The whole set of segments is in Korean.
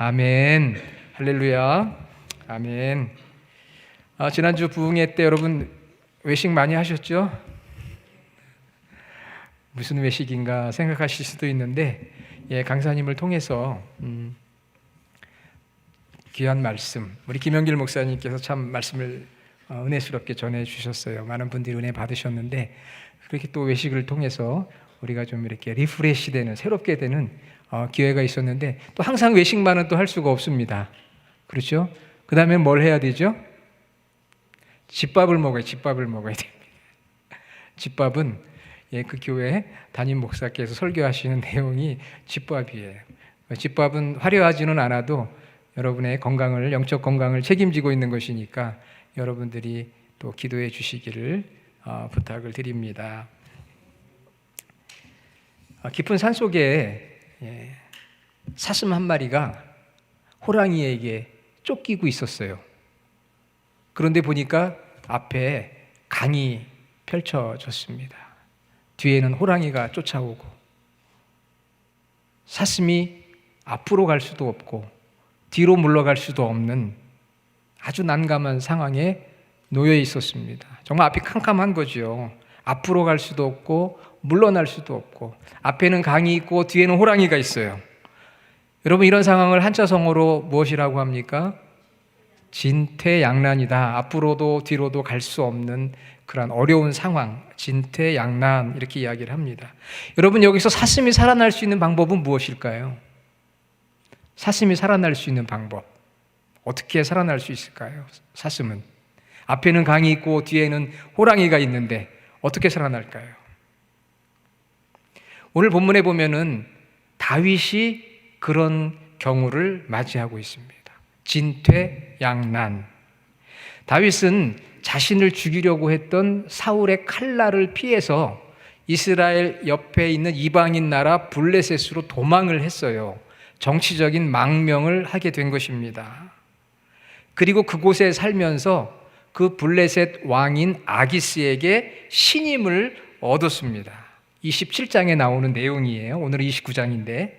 아멘. 할렐루야. 아멘. 지난주 부흥회 때 여러분 외식 많이 하셨죠? 무슨 외식인가 생각하실 수도 있는데, 강사님을 통해서 귀한 말씀, 우리 김영길 목사님께서 참 말씀을 은혜스럽게 전해 주셨어요. 많은 분들이 은혜 받으셨는데, 그렇게 또 외식을 통해서 우리가 좀 이렇게 리프레시 되는, 새롭게 되는 기회가 있었는데, 또 항상 외식만은 또 할 수가 없습니다. 그렇죠? 그 다음에 뭘 해야 되죠? 집밥을 먹어야 됩니다. 집밥은 그 교회 담임 목사께서 설교하시는 내용이 집밥이에요. 집밥은 화려하지는 않아도 여러분의 건강을, 영적 건강을 책임지고 있는 것이니까 여러분들이 또 기도해 주시기를 부탁을 드립니다. 깊은 산 속에 사슴 한 마리가 호랑이에게 쫓기고 있었어요. 그런데 보니까 앞에 강이 펼쳐졌습니다. 뒤에는 호랑이가 쫓아오고, 사슴이 앞으로 갈 수도 없고 뒤로 물러갈 수도 없는 아주 난감한 상황에 놓여 있었습니다. 정말 앞이 캄캄한 거죠. 앞으로 갈 수도 없고 물러날 수도 없고, 앞에는 강이 있고 뒤에는 호랑이가 있어요. 여러분, 이런 상황을 한자성어로 무엇이라고 합니까? 진퇴양난이다. 앞으로도 뒤로도 갈 수 없는 그런 어려운 상황, 진퇴양난, 이렇게 이야기를 합니다. 여러분, 여기서 사슴이 살아날 수 있는 방법은 무엇일까요? 사슴이 살아날 수 있는 방법, 어떻게 살아날 수 있을까요? 사슴은 앞에는 강이 있고 뒤에는 호랑이가 있는데 어떻게 살아날까요? 오늘 본문에 보면은 다윗이 그런 경우를 맞이하고 있습니다. 진퇴양난. 다윗은 자신을 죽이려고 했던 사울의 칼날을 피해서 이스라엘 옆에 있는 이방인 나라 블레셋으로 도망을 했어요. 정치적인 망명을 하게 된 것입니다. 그리고 그곳에 살면서 그 블레셋 왕인 아기스에게 신임을 얻었습니다. 27장에 나오는 내용이에요. 오늘은 29장인데.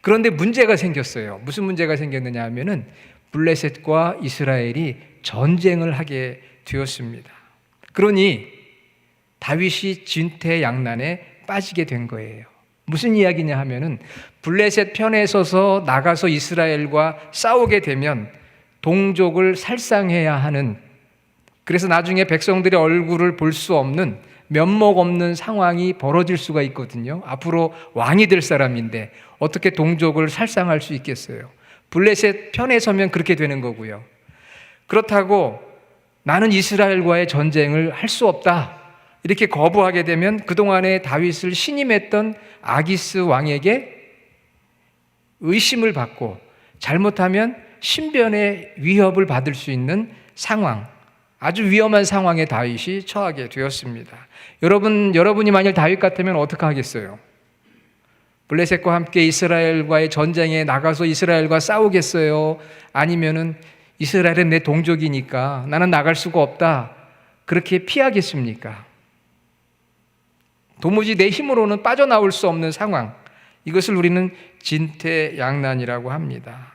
그런데 문제가 생겼어요. 무슨 문제가 생겼느냐 하면은 블레셋과 이스라엘이 전쟁을 하게 되었습니다. 그러니 다윗이 진퇴양난에 빠지게 된 거예요. 무슨 이야기냐 하면은 블레셋 편에 서서 나가서 이스라엘과 싸우게 되면 동족을 살상해야 하는, 그래서 나중에 백성들의 얼굴을 볼 수 없는, 면목 없는 상황이 벌어질 수가 있거든요. 앞으로 왕이 될 사람인데 어떻게 동족을 살상할 수 있겠어요? 블레셋 편에 서면 그렇게 되는 거고요. 그렇다고 나는 이스라엘과의 전쟁을 할 수 없다, 이렇게 거부하게 되면 그동안에 다윗을 신임했던 아기스 왕에게 의심을 받고 잘못하면 신변의 위협을 받을 수 있는 상황, 아주 위험한 상황에 다윗이 처하게 되었습니다. 여러분이 만일 다윗 같으면 어떻게 하겠어요? 블레셋과 함께 이스라엘과의 전쟁에 나가서 이스라엘과 싸우겠어요? 아니면은 이스라엘은 내 동족이니까 나는 나갈 수가 없다, 그렇게 피하겠습니까? 도무지 내 힘으로는 빠져나올 수 없는 상황, 이것을 우리는 진퇴양난이라고 합니다.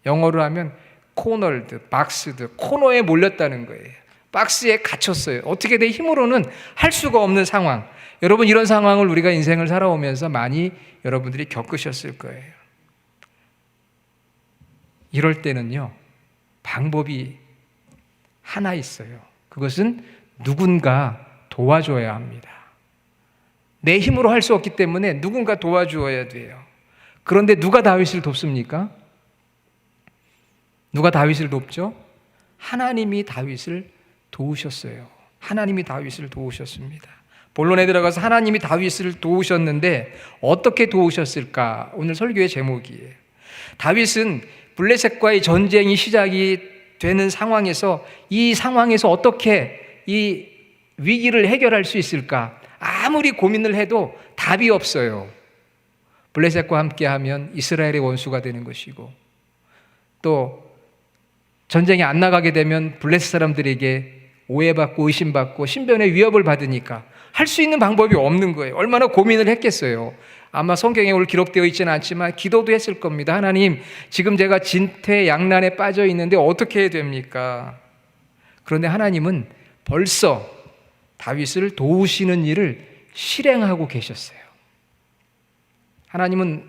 영어로 하면 코널드, 박스드, 코너에 몰렸다는 거예요. 박스에 갇혔어요. 어떻게 내 힘으로는 할 수가 없는 상황. 여러분, 이런 상황을 우리가 인생을 살아오면서 많이 여러분들이 겪으셨을 거예요. 이럴 때는요, 방법이 하나 있어요. 그것은 누군가 도와줘야 합니다. 내 힘으로 할 수 없기 때문에 누군가 도와주어야 돼요. 그런데 누가 다윗을 돕습니까? 누가 다윗을 돕죠? 하나님이 다윗을 도우셨어요. 하나님이 다윗을 도우셨습니다. 본론에 들어가서 하나님이 다윗을 도우셨는데 어떻게 도우셨을까? 오늘 설교의 제목이에요. 다윗은 블레셋과의 전쟁이 시작이 되는 상황에서, 이 상황에서 어떻게 이 위기를 해결할 수 있을까? 아무리 고민을 해도 답이 없어요. 블레셋과 함께하면 이스라엘의 원수가 되는 것이고, 또 전쟁에 안 나가게 되면 블레셋 사람들에게 오해받고 의심받고 신변의 위협을 받으니까 할 수 있는 방법이 없는 거예요. 얼마나 고민을 했겠어요. 아마 성경에 오늘 기록되어 있지는 않지만 기도도 했을 겁니다. 하나님, 지금 제가 진퇴양난에 빠져 있는데 어떻게 해야 됩니까? 그런데 하나님은 벌써 다윗을 도우시는 일을 실행하고 계셨어요. 하나님은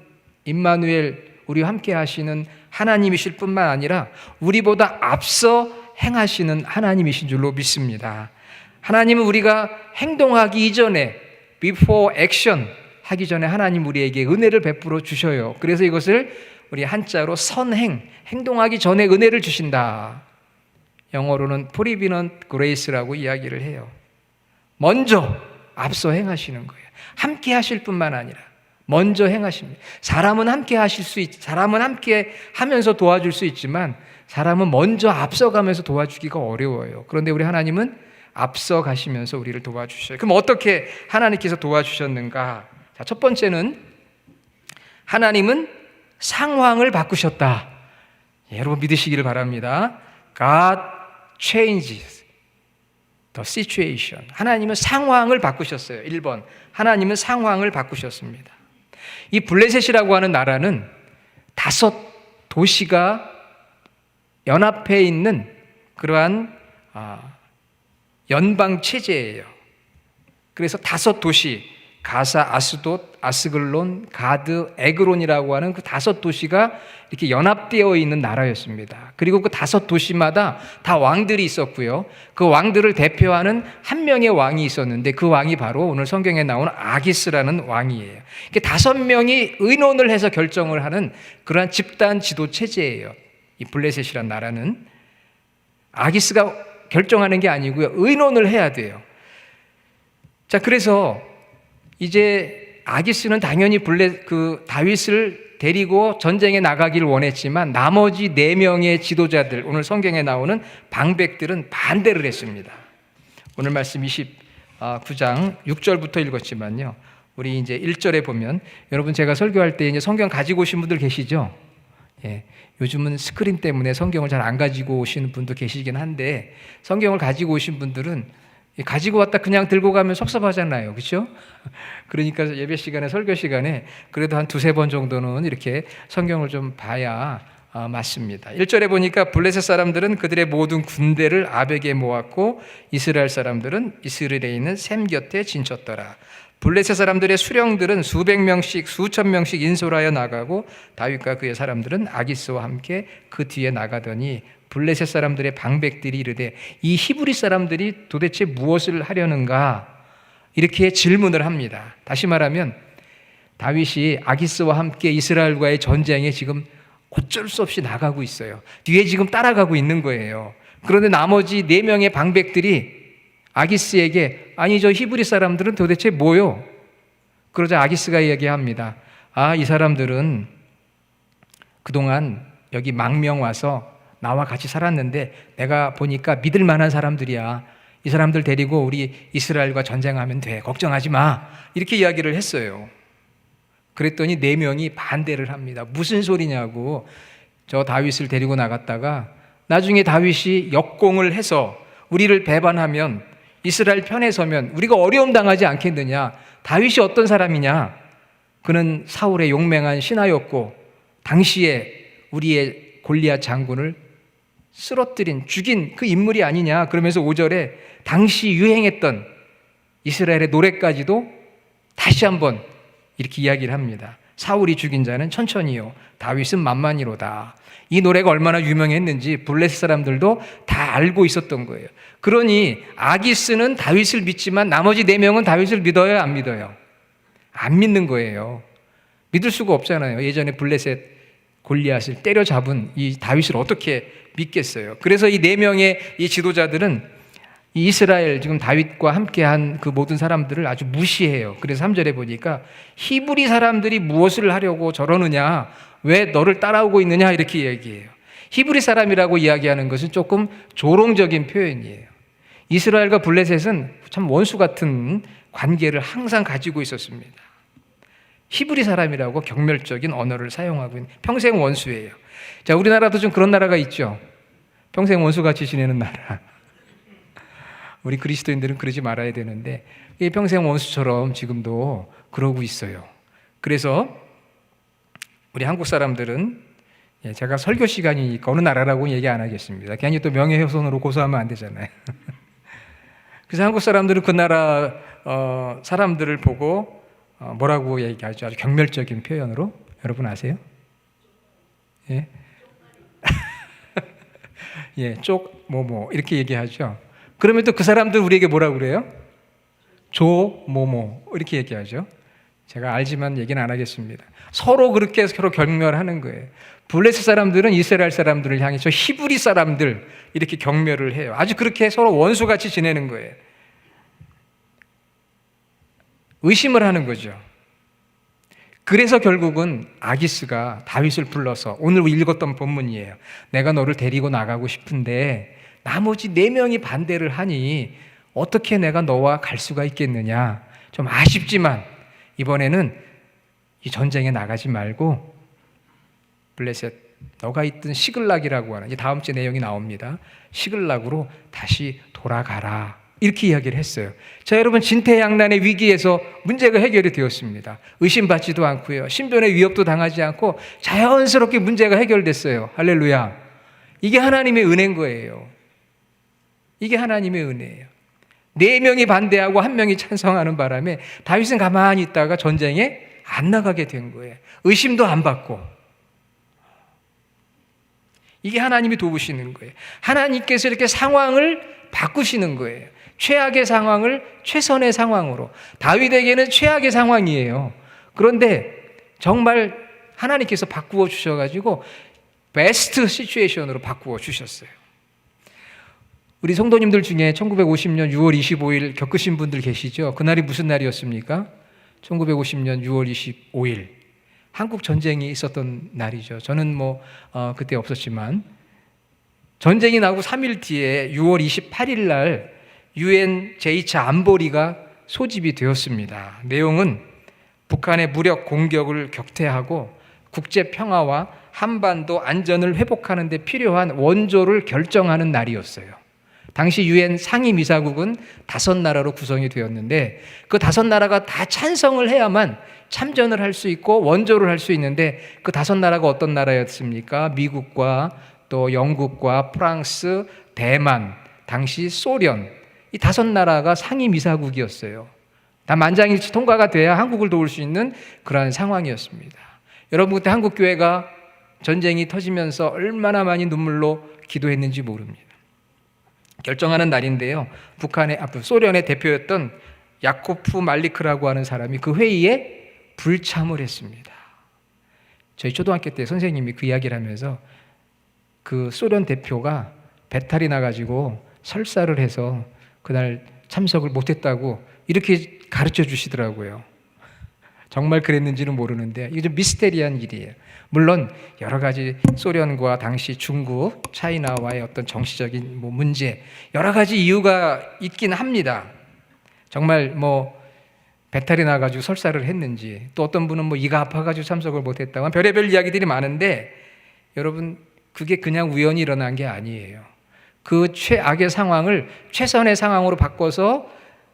임마누엘, 우리와 함께 하시는 하나님이실 뿐만 아니라 우리보다 앞서 행하시는 하나님이신 줄로 믿습니다. 하나님은 우리가 행동하기 이전에, before action 하기 전에 하나님 우리에게 은혜를 베풀어 주셔요. 그래서 이것을 우리 한자로 선행, 행동하기 전에 은혜를 주신다. 영어로는 prevenient grace라고 이야기를 해요. 먼저 앞서 행하시는 거예요. 함께 하실 뿐만 아니라 먼저 행하십니다. 사람은 함께 사람은 함께 하면서 도와줄 수 있지만 사람은 먼저 앞서가면서 도와주기가 어려워요. 그런데 우리 하나님은 앞서 가시면서 우리를 도와주셔요. 그럼 어떻게 하나님께서 도와주셨는가? 자, 첫 번째는 하나님은 상황을 바꾸셨다. 여러분 믿으시기를 바랍니다. God changes the situation. 하나님은 상황을 바꾸셨어요. 1번, 하나님은 상황을 바꾸셨습니다. 이 블레셋이라고 하는 나라는 5 도시가 연합해 있는 그러한 연방 체제예요. 그래서 5 도시, 가사, 아스돗, 아스글론, 가드, 에그론이라고 하는 그 5 도시가 이렇게 연합되어 있는 나라였습니다. 그리고 그 5 도시마다 다 왕들이 있었고요. 그 왕들을 대표하는 한 명의 왕이 있었는데 그 왕이 바로 오늘 성경에 나오는 아기스라는 왕이에요. 5명이 의논을 해서 결정을 하는 그러한 집단 지도 체제예요. 이 블레셋이란 나라는 아기스가 결정하는 게 아니고요. 의논을 해야 돼요. 자, 그래서 이제 아기스는 당연히 다윗을 데리고 전쟁에 나가기를 원했지만 나머지 4명의 지도자들, 오늘 성경에 나오는 방백들은 반대를 했습니다. 오늘 말씀 29장 6절부터 읽었지만요. 우리 이제 1절에 보면, 여러분 제가 설교할 때 이제 성경 가지고 오신 분들 계시죠? 예. 요즘은 스크린 때문에 성경을 잘 안 가지고 오시는 분도 계시긴 한데, 성경을 가지고 오신 분들은 가지고 왔다 그냥 들고 가면 섭섭하잖아요. 그렇죠? 그러니까 예배 시간에, 설교 시간에 그래도 한 2-3번 정도는 이렇게 성경을 좀 봐야 맞습니다. 1절에 보니까 블레셋 사람들은 그들의 모든 군대를 아벡에 모았고 이스라엘 사람들은 이스라엘에 있는 셈 곁에 진쳤더라. 블레셋 사람들의 수령들은 수백 명씩, 수천 명씩 인솔하여 나가고 다윗과 그의 사람들은 아기스와 함께 그 뒤에 나가더니 블레셋 사람들의 방백들이 이르되 이 히브리 사람들이 도대체 무엇을 하려는가? 이렇게 질문을 합니다. 다시 말하면 다윗이 아기스와 함께 이스라엘과의 전쟁에 지금 어쩔 수 없이 나가고 있어요. 뒤에 지금 따라가고 있는 거예요. 그런데 나머지 4명의 방백들이 아기스에게 아니 저 히브리 사람들은 도대체 뭐요? 그러자 아기스가 이야기합니다. 이 사람들은 그동안 여기 망명 와서 나와 같이 살았는데 내가 보니까 믿을 만한 사람들이야. 이 사람들 데리고 우리 이스라엘과 전쟁하면 돼. 걱정하지 마. 이렇게 이야기를 했어요. 그랬더니 4명이 반대를 합니다. 무슨 소리냐고. 저 다윗을 데리고 나갔다가 나중에 다윗이 역공을 해서 우리를 배반하면 이스라엘 편에 서면 우리가 어려움 당하지 않겠느냐. 다윗이 어떤 사람이냐. 그는 사울의 용맹한 신하였고 당시에 우리의 골리앗 장군을 죽인 그 인물이 아니냐. 그러면서 5절에 당시 유행했던 이스라엘의 노래까지도 다시 한번 이렇게 이야기를 합니다. 사울이 죽인 자는 천천히요 다윗은 만만히로다. 이 노래가 얼마나 유명했는지 블레셋 사람들도 다 알고 있었던 거예요. 그러니 아기스는 다윗을 믿지만 나머지 4명은 다윗을 믿어요, 안 믿어요? 안 믿는 거예요. 믿을 수가 없잖아요. 예전에 블레셋 골리앗을 때려잡은 이 다윗을 어떻게 믿겠어요? 그래서 이 4명의 이 지도자들은 이 이스라엘 지금 다윗과 함께한 그 모든 사람들을 아주 무시해요. 그래서 3절에 보니까 히브리 사람들이 무엇을 하려고 저러느냐, 왜 너를 따라오고 있느냐 이렇게 얘기해요. 히브리 사람이라고 이야기하는 것은 조금 조롱적인 표현이에요. 이스라엘과 블레셋은 참 원수 같은 관계를 항상 가지고 있었습니다. 히브리 사람이라고 경멸적인 언어를 사용하고 있는 평생 원수예요. 자, 우리나라도 좀 그런 나라가 있죠. 평생 원수같이 지내는 나라. 우리 그리스도인들은 그러지 말아야 되는데 평생 원수처럼 지금도 그러고 있어요. 그래서 우리 한국 사람들은, 제가 설교 시간이니까 어느 나라라고 얘기 안 하겠습니다. 괜히 또 명예훼손으로 고소하면 안 되잖아요. 그래서 한국 사람들은 그 나라 사람들을 보고 뭐라고 얘기하죠? 아주 경멸적인 표현으로. 여러분 아세요? 예, 예, 쪽 뭐뭐 이렇게 얘기하죠. 그러면 또 그 사람들 우리에게 뭐라고 그래요? 조 뭐뭐 이렇게 얘기하죠. 제가 알지만 얘기는 안 하겠습니다. 서로 그렇게 서로 경멸하는 거예요. 블레셋 사람들은 이스라엘 사람들을 향해 저 히브리 사람들 이렇게 경멸을 해요. 아주 그렇게 서로 원수같이 지내는 거예요. 의심을 하는 거죠. 그래서 결국은 아기스가 다윗을 불러서, 오늘 읽었던 본문이에요. 내가 너를 데리고 나가고 싶은데 나머지 4명이 반대를 하니 어떻게 내가 너와 갈 수가 있겠느냐. 좀 아쉽지만 이번에는 이 전쟁에 나가지 말고 블레셋 너가 있던 시글락이라고 하는, 다음 주에 내용이 나옵니다. 시글락으로 다시 돌아가라. 이렇게 이야기를 했어요. 자, 여러분, 진퇴양난의 위기에서 문제가 해결이 되었습니다. 의심받지도 않고요. 신변의 위협도 당하지 않고 자연스럽게 문제가 해결됐어요. 할렐루야. 이게 하나님의 은혜인 거예요. 이게 하나님의 은혜예요. 4명이 반대하고 1명이 찬성하는 바람에 다윗은 가만히 있다가 전쟁에 안 나가게 된 거예요. 의심도 안 받고. 이게 하나님이 도우시는 거예요. 하나님께서 이렇게 상황을 바꾸시는 거예요. 최악의 상황을 최선의 상황으로. 다윗에게는 최악의 상황이에요. 그런데 정말 하나님께서 바꾸어 주셔가지고 베스트 시츄에이션으로 바꾸어 주셨어요. 우리 성도님들 중에 1950년 6월 25일 겪으신 분들 계시죠? 그날이 무슨 날이었습니까? 1950년 6월 25일 한국 전쟁이 있었던 날이죠. 저는 그때 없었지만 전쟁이 나고 3일 뒤에 6월 28일 날 UN 제2차 안보리가 소집이 되었습니다. 내용은 북한의 무력 공격을 격퇴하고 국제 평화와 한반도 안전을 회복하는 데 필요한 원조를 결정하는 날이었어요. 당시 UN 상임이사국은 5나라로 구성이 되었는데 그 5나라가 다 찬성을 해야만 참전을 할 수 있고 원조를 할 수 있는데 그 5나라가 어떤 나라였습니까? 미국과 또 영국과 프랑스, 대만, 당시 소련, 이 5나라가 상임이사국이었어요. 다 만장일치 통과가 돼야 한국을 도울 수 있는 그러한 상황이었습니다. 여러분, 그때 한국교회가 전쟁이 터지면서 얼마나 많이 눈물로 기도했는지 모릅니다. 결정하는 날인데요. 소련의 대표였던 야코프 말리크라고 하는 사람이 그 회의에 불참을 했습니다. 저희 초등학교 때 선생님이 그 이야기를 하면서 그 소련 대표가 배탈이 나가지고 설사를 해서 그날 참석을 못했다고 이렇게 가르쳐 주시더라고요. 정말 그랬는지는 모르는데 이게 좀 미스테리한 일이에요. 물론 여러 가지 소련과 당시 중국, 차이나와의 어떤 정치적인 문제, 여러 가지 이유가 있긴 합니다. 정말 배탈이 나가지고 설사를 했는지, 또 어떤 분은 이가 아파가지고 참석을 못했다고, 별의별 이야기들이 많은데 여러분, 그게 그냥 우연히 일어난 게 아니에요. 그 최악의 상황을 최선의 상황으로 바꿔서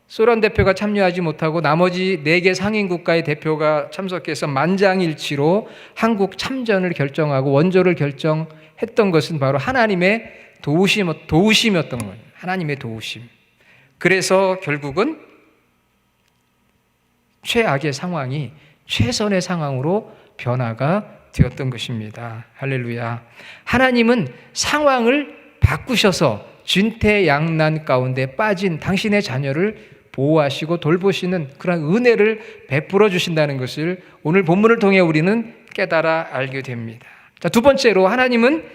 소련 대표가 참여하지 못하고 나머지 4개 상임 국가의 대표가 참석해서 만장일치로 한국 참전을 결정하고 원조를 결정했던 것은 바로 하나님의 도우심이었던 거예요. 하나님의 도우심. 그래서 결국은 최악의 상황이 최선의 상황으로 변화가 되었던 것입니다. 할렐루야. 하나님은 상황을 바꾸셔서 진퇴양난 가운데 빠진 당신의 자녀를 보호하시고 돌보시는 그런 은혜를 베풀어 주신다는 것을 오늘 본문을 통해 우리는 깨달아 알게 됩니다. 자, 두 번째로 하나님은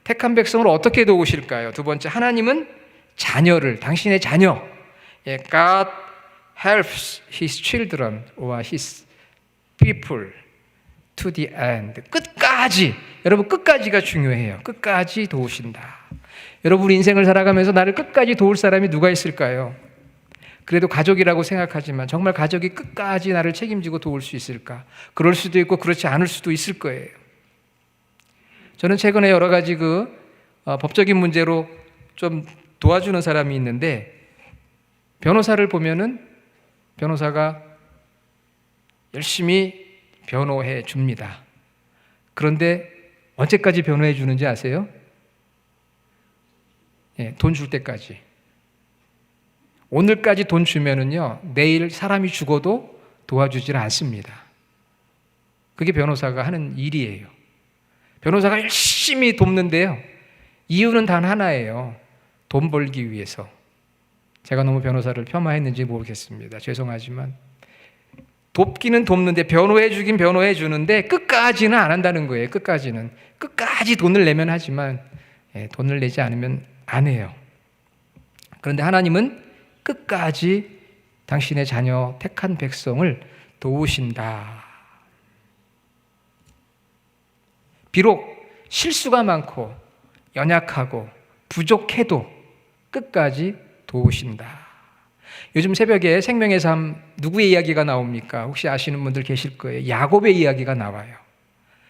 택한 백성을 어떻게 도우실까요? 두 번째, 하나님은 자녀를, 당신의 자녀, God helps His children or His people to the end. 끝까지, 여러분, 끝까지가 중요해요. 끝까지 도우신다. 여러분, 우리 인생을 살아가면서 나를 끝까지 도울 사람이 누가 있을까요? 그래도 가족이라고 생각하지만 정말 가족이 끝까지 나를 책임지고 도울 수 있을까? 그럴 수도 있고 그렇지 않을 수도 있을 거예요. 저는 최근에 여러 가지 법적인 문제로 좀 도와주는 사람이 있는데, 변호사를 보면은 변호사가 열심히 변호해 줍니다. 그런데 언제까지 변호해 주는지 아세요? 돈 줄 때까지. 오늘까지 돈 주면은요, 내일 사람이 죽어도 도와주질 않습니다. 그게 변호사가 하는 일이에요. 변호사가 열심히 돕는데요, 이유는 단 하나예요. 돈 벌기 위해서. 제가 너무 변호사를 폄하했는지 모르겠습니다. 죄송하지만 돕기는 돕는데, 변호해 주긴 변호해 주는데 끝까지는 안 한다는 거예요. 끝까지 돈을 내면 하지만 돈을 내지 않으면 안 해요. 그런데 하나님은 끝까지 당신의 자녀 택한 백성을 도우신다. 비록 실수가 많고 연약하고 부족해도 끝까지 도우신다. 요즘 새벽에 생명의 삶 누구의 이야기가 나옵니까? 혹시 아시는 분들 계실 거예요. 야곱의 이야기가 나와요.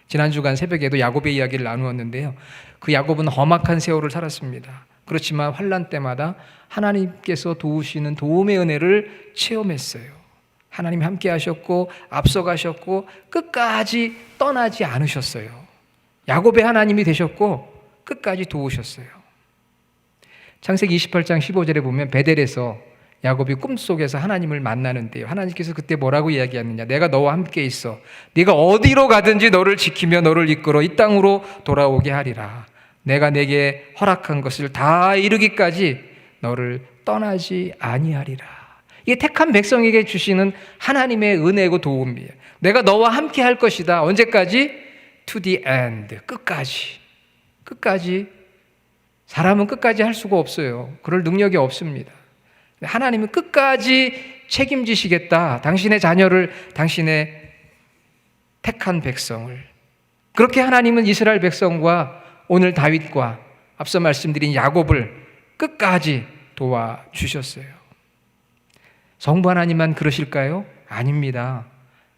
지난 주간 새벽에도 야곱의 이야기를 나누었는데요, 그 야곱은 험악한 세월을 살았습니다. 그렇지만 환난 때마다 하나님께서 도우시는 도움의 은혜를 체험했어요. 하나님 함께 하셨고 앞서가셨고 끝까지 떠나지 않으셨어요. 야곱의 하나님이 되셨고 끝까지 도우셨어요. 창세기 28장 15절에 보면 베델에서 야곱이 꿈속에서 하나님을 만나는데요, 하나님께서 그때 뭐라고 이야기하느냐? 내가 너와 함께 있어. 네가 어디로 가든지 너를 지키며 너를 이끌어 이 땅으로 돌아오게 하리라. 내가 내게 허락한 것을 다 이루기까지 너를 떠나지 아니하리라. 이게 택한 백성에게 주시는 하나님의 은혜고 도움이에요. 내가 너와 함께 할 것이다. 언제까지? To the end. 끝까지. 사람은 끝까지 할 수가 없어요. 그럴 능력이 없습니다. 하나님은 끝까지 책임지시겠다. 당신의 자녀를, 당신의 택한 백성을. 그렇게 하나님은 이스라엘 백성과 오늘 다윗과 앞서 말씀드린 야곱을 끝까지 도와주셨어요. 성부 하나님만 그러실까요? 아닙니다.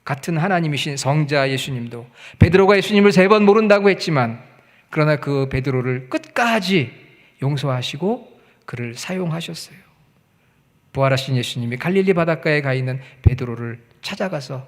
같은 하나님이신 성자 예수님도 베드로가 예수님을 3번 모른다고 했지만, 그러나 그 베드로를 끝까지 용서하시고 그를 사용하셨어요. 부활하신 예수님이 갈릴리 바닷가에 가 있는 베드로를 찾아가서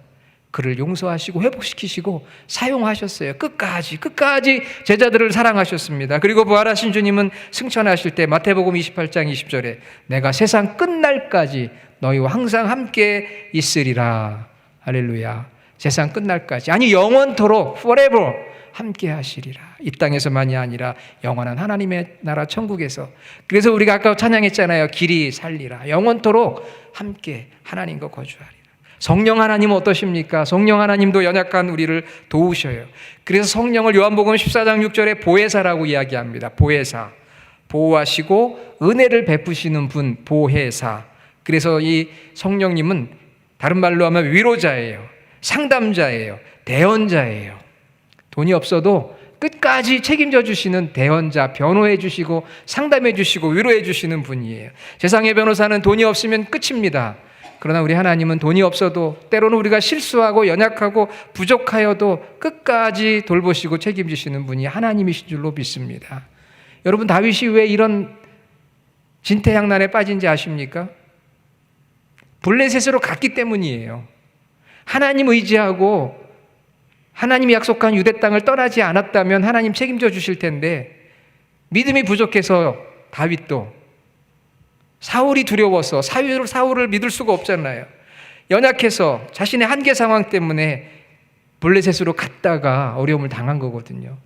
그를 용서하시고 회복시키시고 사용하셨어요. 끝까지 제자들을 사랑하셨습니다. 그리고 부활하신 주님은 승천하실 때 마태복음 28장 20절에 내가 세상 끝날까지 너희와 항상 함께 있으리라. 할렐루야. 세상 끝날까지, 아니 영원토록 forever 함께 하시리라. 이 땅에서만이 아니라 영원한 하나님의 나라 천국에서. 그래서 우리가 아까 찬양했잖아요. 길이 살리라. 영원토록 함께 하나님과 거주하리라. 성령 하나님은 어떠십니까? 성령 하나님도 연약한 우리를 도우셔요. 그래서 성령을 요한복음 14장 6절에 보혜사라고 이야기합니다. 보혜사. 보호하시고 은혜를 베푸시는 분, 보혜사. 그래서 이 성령님은 다른 말로 하면 위로자예요. 상담자예요. 대언자예요. 돈이 없어도 끝까지 책임져 주시는 대언자, 변호해 주시고 상담해 주시고 위로해 주시는 분이에요. 세상의 변호사는 돈이 없으면 끝입니다. 그러나 우리 하나님은 돈이 없어도, 때로는 우리가 실수하고 연약하고 부족하여도 끝까지 돌보시고 책임지시는 분이 하나님이신 줄로 믿습니다. 여러분, 다윗이 왜 이런 진퇴양난에 빠진지 아십니까? 블레셋으로 갔기 때문이에요. 하나님 의지하고 하나님이 약속한 유대 땅을 떠나지 않았다면 하나님 책임져 주실 텐데, 믿음이 부족해서 다윗도, 사울이 두려워서 사울을 믿을 수가 없잖아요. 연약해서 자신의 한계 상황 때문에 블레셋으로 갔다가 어려움을 당한 거거든요.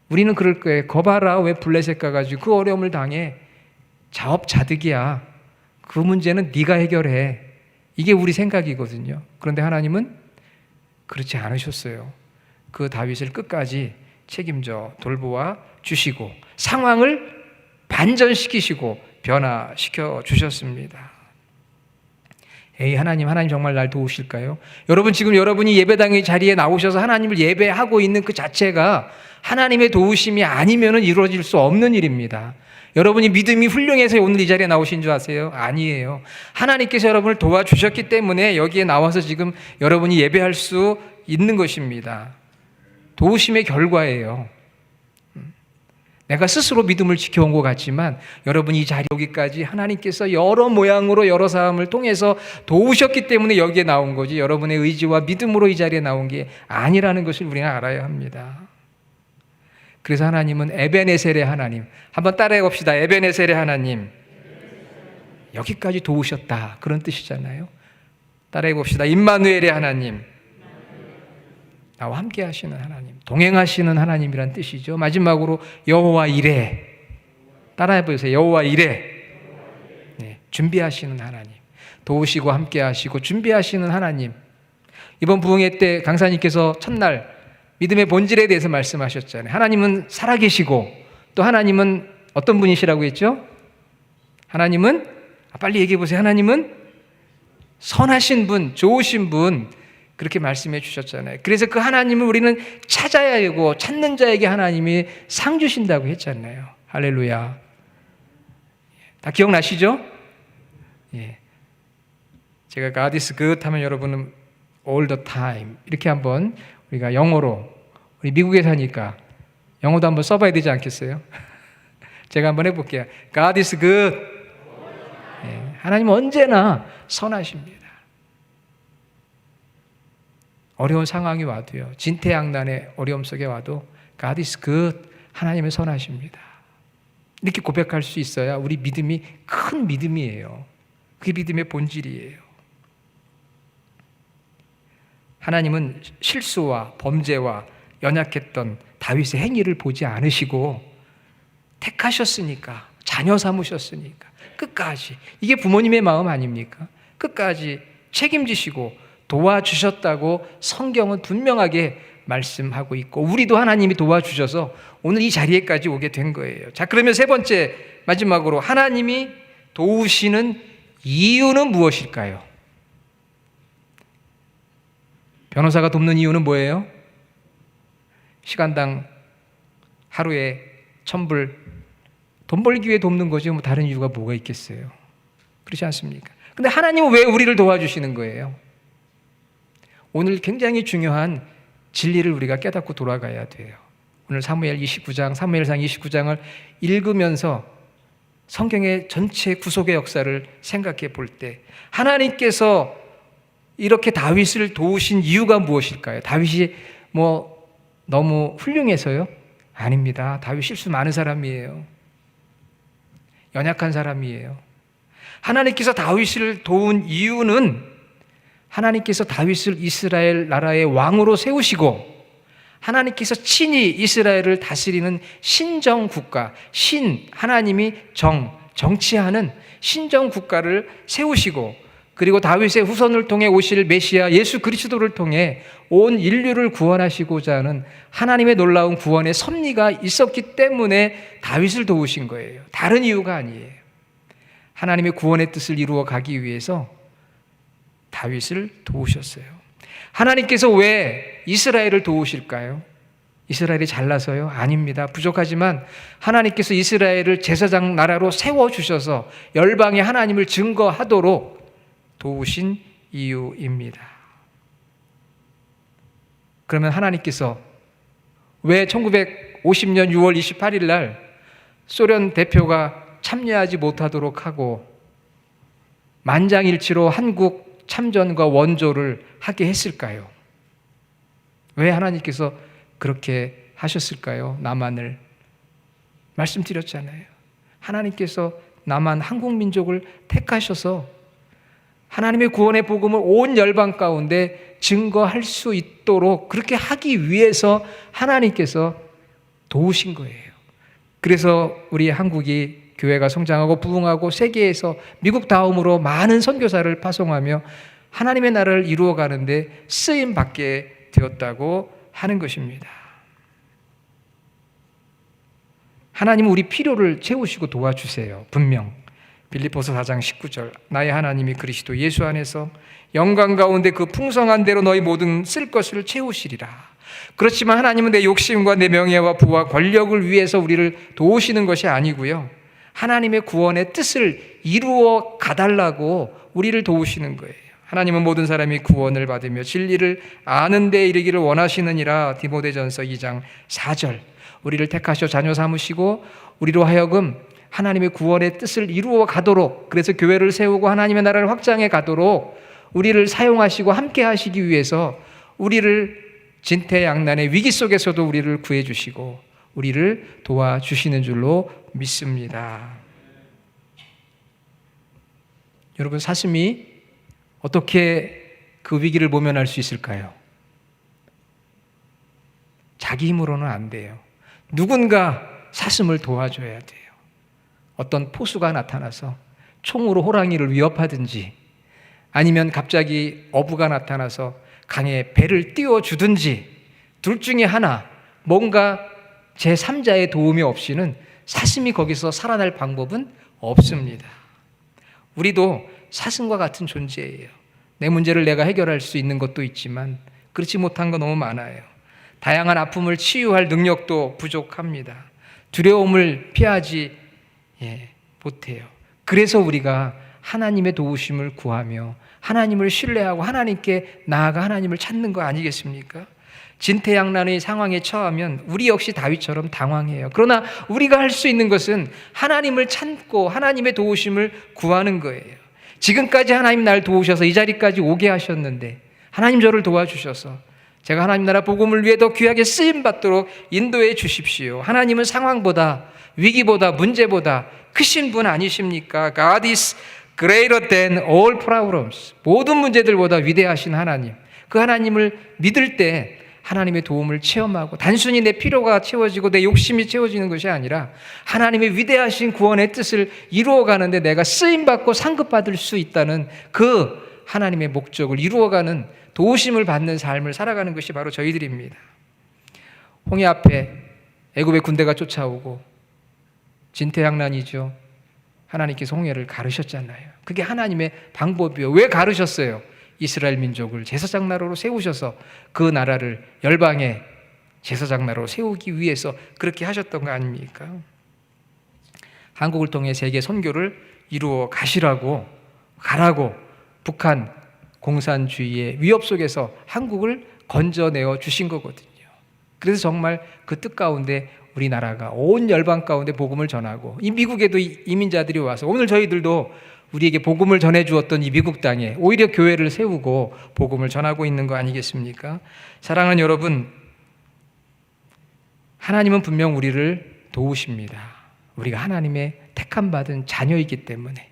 우리는 그럴 거예요. 거봐라, 왜 블레셋 가가지고 그 어려움을 당해. 자업자득이야. 그 문제는 네가 해결해. 이게 우리 생각이거든요. 그런데 하나님은 그렇지 않으셨어요. 그 다윗을 끝까지 책임져 돌보아 주시고 상황을 반전시키시고 변화시켜 주셨습니다. 하나님 정말 날 도우실까요? 여러분, 지금 여러분이 예배당의 자리에 나오셔서 하나님을 예배하고 있는 그 자체가 하나님의 도우심이 아니면 이루어질 수 없는 일입니다. 여러분이 믿음이 훌륭해서 오늘 이 자리에 나오신 줄 아세요? 아니에요. 하나님께서 여러분을 도와주셨기 때문에 여기에 나와서 지금 여러분이 예배할 수 있는 것입니다. 도우심의 결과예요. 내가 스스로 믿음을 지켜온 것 같지만 여러분 이 자리 여기까지 하나님께서 여러 모양으로 여러 사람을 통해서 도우셨기 때문에 여기에 나온 거지 여러분의 의지와 믿음으로 이 자리에 나온 게 아니라는 것을 우리는 알아야 합니다. 그래서 하나님은 에베네셀의 하나님, 한번 따라해 봅시다. 에베네셀의 하나님, 여기까지 도우셨다, 그런 뜻이잖아요. 따라해 봅시다. 임마누엘의 하나님, 나와 함께 하시는 하나님, 동행하시는 하나님이란 뜻이죠. 마지막으로 여호와 이레, 따라해 보세요. 여호와 이레, 네, 준비하시는 하나님, 도우시고 함께 하시고 준비하시는 하나님. 이번 부흥회 때 강사님께서 첫날 믿음의 본질에 대해서 말씀하셨잖아요. 하나님은 살아계시고 또 하나님은 어떤 분이시라고 했죠? 하나님은, 빨리 얘기해 보세요. 하나님은 선하신 분, 좋으신 분, 그렇게 말씀해 주셨잖아요. 그래서 그 하나님을 우리는 찾아야 하고 찾는 자에게 하나님이 상 주신다고 했잖아요. 할렐루야. 다 기억나시죠? 예. 제가 God is good 하면 여러분은 all the time 이렇게 한번 우리가 영어로, 우리 미국에 사니까 영어도 한번 써봐야 되지 않겠어요? 제가 한번 해볼게요. God is good. 예. 하나님은 언제나 선하십니다. 어려운 상황이 와도요, 진퇴양난의 어려움 속에 와도 God is good, 하나님은 선하십니다. 이렇게 고백할 수 있어야 우리 믿음이 큰 믿음이에요. 그게 믿음의 본질이에요. 하나님은 실수와 범죄와 연약했던 다윗의 행위를 보지 않으시고 택하셨으니까, 자녀 삼으셨으니까 끝까지, 이게 부모님의 마음 아닙니까? 끝까지 책임지시고 도와주셨다고 성경은 분명하게 말씀하고 있고, 우리도 하나님이 도와주셔서 오늘 이 자리에까지 오게 된 거예요. 자, 그러면 세 번째, 마지막으로 하나님이 도우시는 이유는 무엇일까요? 변호사가 돕는 이유는 뭐예요? 시간당 하루에 1,000불 돈 벌기 위해 돕는 거지 뭐 다른 이유가 뭐가 있겠어요? 그렇지 않습니까? 근데 하나님은 왜 우리를 도와주시는 거예요? 오늘 굉장히 중요한 진리를 우리가 깨닫고 돌아가야 돼요. 오늘 사무엘상 29장을 읽으면서 성경의 전체 구속의 역사를 생각해 볼 때 하나님께서 이렇게 다윗을 도우신 이유가 무엇일까요? 다윗이 뭐 너무 훌륭해서요? 아닙니다. 다윗 실수 많은 사람이에요. 연약한 사람이에요. 하나님께서 다윗을 도운 이유는 하나님께서 다윗을 이스라엘 나라의 왕으로 세우시고 하나님께서 친히 이스라엘을 다스리는 신정국가, 하나님이 정치하는 신정국가를 세우시고, 그리고 다윗의 후손을 통해 오실 메시아 예수 그리스도를 통해 온 인류를 구원하시고자 하는 하나님의 놀라운 구원의 섭리가 있었기 때문에 다윗을 도우신 거예요. 다른 이유가 아니에요. 하나님의 구원의 뜻을 이루어 가기 위해서 다윗을 도우셨어요. 하나님께서 왜 이스라엘을 도우실까요? 이스라엘이 잘나서요? 아닙니다. 부족하지만 하나님께서 이스라엘을 제사장 나라로 세워주셔서 열방이 하나님을 증거하도록 도우신 이유입니다. 그러면 하나님께서 왜 1950년 6월 28일 날 소련 대표가 참여하지 못하도록 하고 만장일치로 한국 참전과 원조를 하게 했을까요? 왜 하나님께서 그렇게 하셨을까요? 남한을 말씀드렸잖아요. 하나님께서 남한 한국 민족을 택하셔서 하나님의 구원의 복음을 온 열방 가운데 증거할 수 있도록 그렇게 하기 위해서 하나님께서 도우신 거예요. 그래서 우리 한국이 교회가 성장하고 부흥하고 세계에서 미국 다음으로 많은 선교사를 파송하며 하나님의 나라를 이루어가는데 쓰임받게 되었다고 하는 것입니다. 하나님은 우리 필요를 채우시고 도와주세요. 분명 빌립보서 4장 19절, 나의 하나님이 그리스도 예수 안에서 영광 가운데 그 풍성한 대로 너희 모든 쓸 것을 채우시리라. 그렇지만 하나님은 내 욕심과 내 명예와 부와 권력을 위해서 우리를 도우시는 것이 아니고요, 하나님의 구원의 뜻을 이루어 가달라고 우리를 도우시는 거예요. 하나님은 모든 사람이 구원을 받으며 진리를 아는 데 이르기를 원하시느니라. 디모데전서 2장 4절. 우리를 택하셔 자녀 삼으시고 우리로 하여금 하나님의 구원의 뜻을 이루어 가도록, 그래서 교회를 세우고 하나님의 나라를 확장해 가도록 우리를 사용하시고 함께 하시기 위해서 우리를 진퇴양난의 위기 속에서도 우리를 구해 주시고 우리를 도와주시는 줄로 믿습니다. 여러분, 사슴이 어떻게 그 위기를 모면할 수 있을까요? 자기 힘으로는 안 돼요. 누군가 사슴을 도와줘야 돼요. 어떤 포수가 나타나서 총으로 호랑이를 위협하든지, 아니면 갑자기 어부가 나타나서 강에 배를 띄워주든지, 둘 중에 하나, 뭔가 제3자의 도움이 없이는 사슴이 거기서 살아날 방법은 없습니다. 우리도 사슴과 같은 존재예요. 내 문제를 내가 해결할 수 있는 것도 있지만 그렇지 못한 거 너무 많아요. 다양한 아픔을 치유할 능력도 부족합니다. 두려움을 피하지 못해요. 그래서 우리가 하나님의 도우심을 구하며 하나님을 신뢰하고 하나님께 나아가 하나님을 찾는 거 아니겠습니까? 진퇴양난의 상황에 처하면 우리 역시 다윗처럼 당황해요. 그러나 우리가 할 수 있는 것은 하나님을 찾고 하나님의 도우심을 구하는 거예요. 지금까지 하나님 날 도우셔서 이 자리까지 오게 하셨는데, 하나님 저를 도와주셔서 제가 하나님 나라 복음을 위해 더 귀하게 쓰임받도록 인도해 주십시오. 하나님은 상황보다, 위기보다, 문제보다 크신 분 아니십니까? God is greater than all problems. 모든 문제들보다 위대하신 하나님. 그 하나님을 믿을 때 하나님의 도움을 체험하고, 단순히 내 필요가 채워지고 내 욕심이 채워지는 것이 아니라 하나님의 위대하신 구원의 뜻을 이루어가는데 내가 쓰임받고 상급받을 수 있다는 그 하나님의 목적을 이루어가는, 도우심을 받는 삶을 살아가는 것이 바로 저희들입니다. 홍해 앞에 애굽의 군대가 쫓아오고 진퇴양난이죠. 하나님께서 홍해를 가르셨잖아요. 그게 하나님의 방법이에요. 왜 가르셨어요? 이스라엘 민족을 제사장 나라로 세우셔서 그 나라를 열방의 제사장 나라로 세우기 위해서 그렇게 하셨던 거 아닙니까? 한국을 통해 세계 선교를 이루어 가시라고, 가라고 북한 공산주의의 위협 속에서 한국을 건져내어 주신 거거든요. 그래서 정말 그 뜻 가운데 우리나라가 온 열방 가운데 복음을 전하고, 이 미국에도 이민자들이 와서 오늘 저희들도 우리에게 복음을 전해주었던 이 미국 땅에 오히려 교회를 세우고 복음을 전하고 있는 거 아니겠습니까? 사랑하는 여러분, 하나님은 분명 우리를 도우십니다. 우리가 하나님의 택함받은 자녀이기 때문에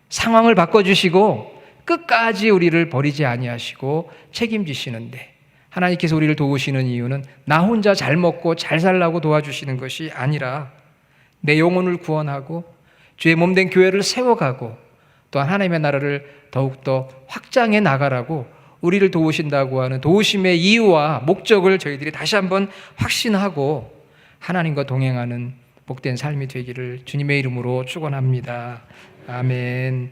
상황을 바꿔주시고 끝까지 우리를 버리지 아니하시고 책임지시는데, 하나님께서 우리를 도우시는 이유는 나 혼자 잘 먹고 잘 살라고 도와주시는 것이 아니라 내 영혼을 구원하고 주의 몸된 교회를 세워가고 또한 하나님의 나라를 더욱더 확장해 나가라고 우리를 도우신다고 하는 도우심의 이유와 목적을 저희들이 다시 한번 확신하고 하나님과 동행하는 복된 삶이 되기를 주님의 이름으로 축원합니다. 아멘.